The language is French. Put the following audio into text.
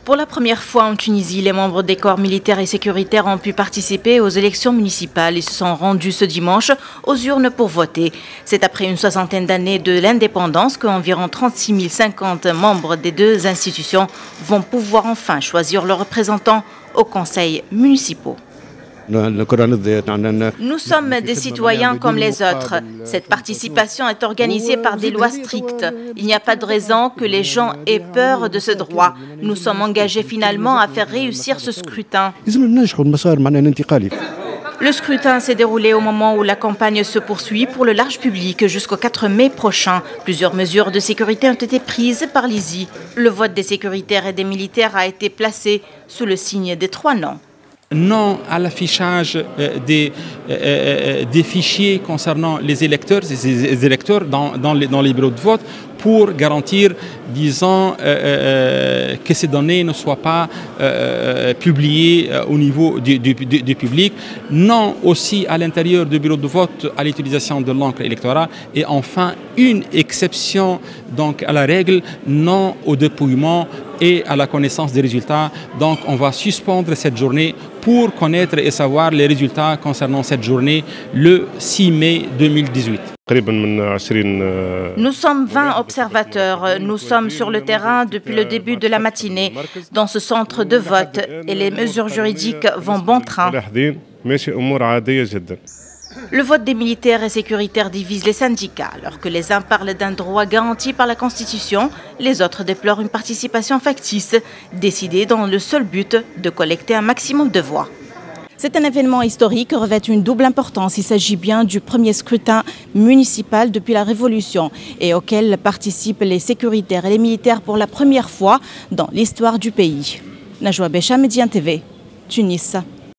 Pour la première fois en Tunisie, les membres des corps militaires et sécuritaires ont pu participer aux élections municipales. Ils se sont rendus ce dimanche aux urnes pour voter. C'est après une soixantaine d'années de l'indépendance qu'environ 36 050 membres des deux institutions vont pouvoir enfin choisir leurs représentants aux conseils municipaux. Nous sommes des citoyens comme les autres. Cette participation est organisée par des lois strictes. Il n'y a pas de raison que les gens aient peur de ce droit. Nous sommes engagés finalement à faire réussir ce scrutin. Le scrutin s'est déroulé au moment où la campagne se poursuit pour le large public jusqu'au 4 mai prochain. Plusieurs mesures de sécurité ont été prises par l'ISI. Le vote des sécuritaires et des militaires a été placé sous le signe des 3 noms. Non à l'affichage des fichiers concernant les électeurs dans les bureaux de vote pour garantir, disons, que ces données ne soient pas publiées au niveau du public. Non aussi à l'intérieur du bureau de vote à l'utilisation de l'encre électorale. Et enfin, une exception donc, à la règle, non au dépouillement et à la connaissance des résultats. Donc on va suspendre cette journée pour connaître et savoir les résultats concernant cette journée le 6 mai 2018. Nous sommes 20 observateurs. Nous sommes sur le terrain depuis le début de la matinée dans ce centre de vote et les mesures juridiques vont bon train. Le vote des militaires et sécuritaires divise les syndicats. Alors que les uns parlent d'un droit garanti par la Constitution, les autres déplorent une participation factice, décidée dans le seul but de collecter un maximum de voix. C'est un événement historique qui revêt une double importance. Il s'agit bien du premier scrutin municipal depuis la Révolution et auquel participent les sécuritaires et les militaires pour la première fois dans l'histoire du pays. Najwa Bécha, Médien TV, Tunis.